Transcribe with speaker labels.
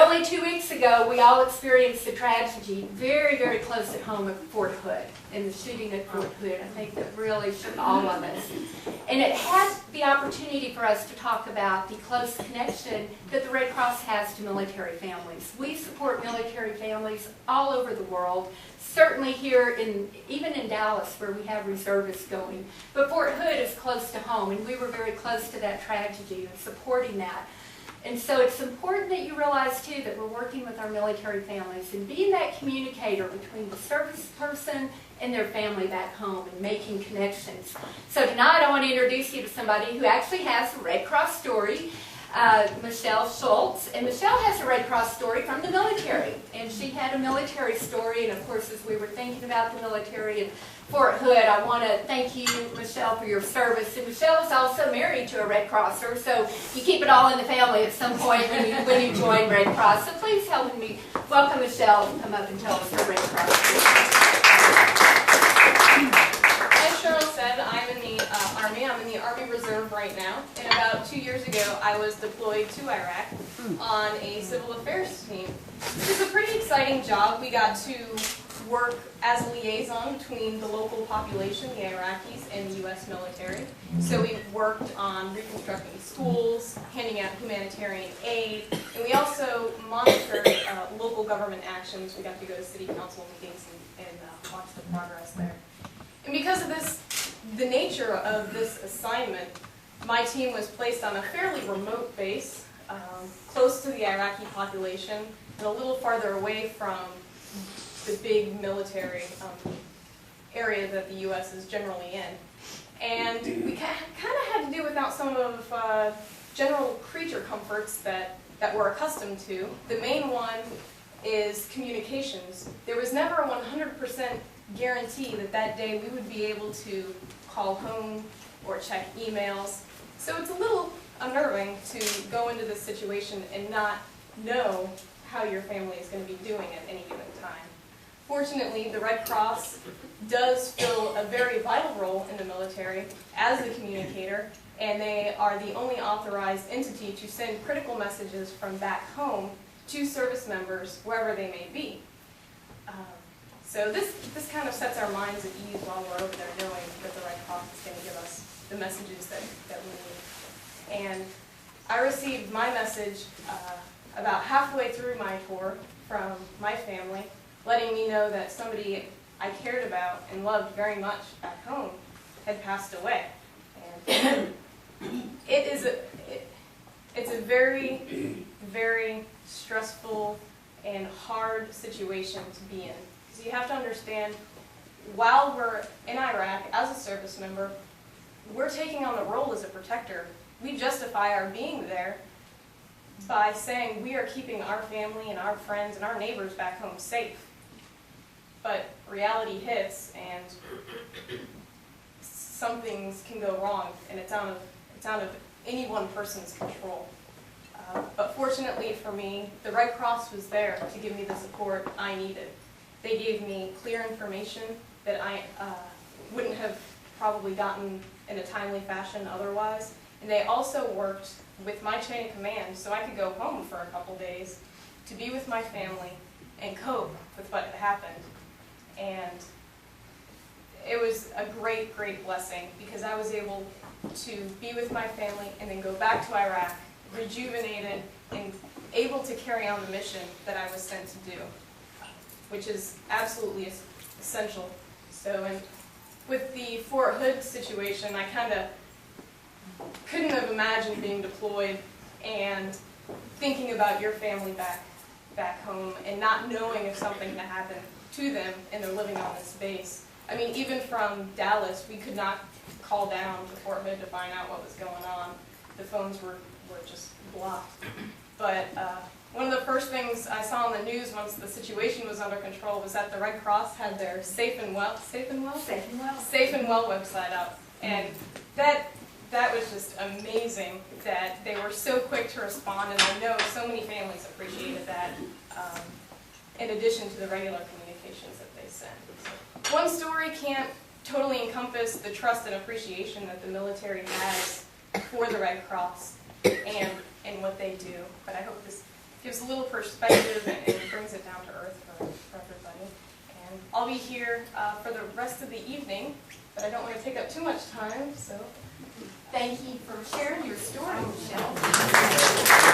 Speaker 1: only 2 weeks ago, we all experienced a tragedy very, very close at home at Fort Hood, in the shooting at Fort Hood. I think that really shook all of us. And it had the opportunity for us to talk about the close connection that the Red Cross has to military families. We support military families all over the world, certainly here, even in Dallas, where we have reservists going. But Fort Hood is close to home, and we were very close to that tragedy and supporting that. And so it's important that you realize, too, that we're working with our military families and being that communicator between the service person and their family back home and making connections. So tonight I want to introduce you to somebody who actually has a Red Cross story, Michelle Schulze. And Michelle has a Red Cross story from the military. And she had a military story, and of course, as we were thinking about the military and Fort Hood, I want to thank you, Michelle, for your service. And Michelle is also married to a Red Crosser, so you keep it all in the family at some point when you join Red Cross. So please help me welcome Michelle to come up and tell us her Red Cross story.
Speaker 2: As Cheryl said, I'm in the Army. I'm in the Army Reserve right now. And about 2 years ago, I was deployed to Iraq on a civil affairs team. It was a pretty exciting job. We got to work as a liaison between the local population, the Iraqis, and the US military. So we worked on reconstructing schools, handing out humanitarian aid, and we also monitored local government actions. We got to go to city council meetings and watch the progress there. And because of this, the nature of this assignment, my team was placed on a fairly remote base, close to the Iraqi population, and a little farther away from the big military area that the U.S. is generally in. And we kind of had to do without some of general creature comforts that we're accustomed to. The main one is communications. There was never a 100% guarantee that that day we would be able to call home or check emails. So it's a little unnerving to go into this situation and not know how your family is going to be doing at any given time. Fortunately, the Red Cross does fill a very vital role in the military as the communicator, and they are the only authorized entity to send critical messages from back home to service members wherever they may be. So this kind of sets our minds at ease while we're over there, knowing that the Red Cross is going to give us the messages that we need. And I received my message about halfway through my tour from my family, letting me know that somebody I cared about and loved very much back home had passed away. And it's a very, very stressful and hard situation to be in. So you have to understand, while we're in Iraq as a service member, we're taking on the role as a protector. We justify our being there by saying we are keeping our family and our friends and our neighbors back home safe. But reality hits, and some things can go wrong, and it's out of any one person's control. But fortunately for me, the Red Cross was there to give me the support I needed. They gave me clear information that I wouldn't have probably gotten in a timely fashion otherwise. And they also worked with my chain of command so I could go home for a couple days to be with my family and cope with what had happened. And it was a great, great blessing because I was able to be with my family and then go back to Iraq, rejuvenated and able to carry on the mission that I was sent to do, which is absolutely essential. So, and with the Fort Hood situation, I kind of couldn't have imagined being deployed and thinking about your family back home and not knowing if something had happened to them and they're living on this base. I mean, even from Dallas, we could not call down to Fort Hood to find out what was going on. The phones were just blocked. But one of the first things I saw on the news once the situation was under control was that the Red Cross had their Safe and Well website up. And that was just amazing that they were so quick to respond, and I know so many families appreciated that, in addition to the regular communications that they sent. So, one story can't totally encompass the trust and appreciation that the military has for the Red Cross and what they do, but I hope this gives gives a little perspective and brings it down to earth for everybody. And I'll be here for the rest of the evening, but I don't want to take up too much time, so.
Speaker 1: Thank you for sharing your story, Michelle.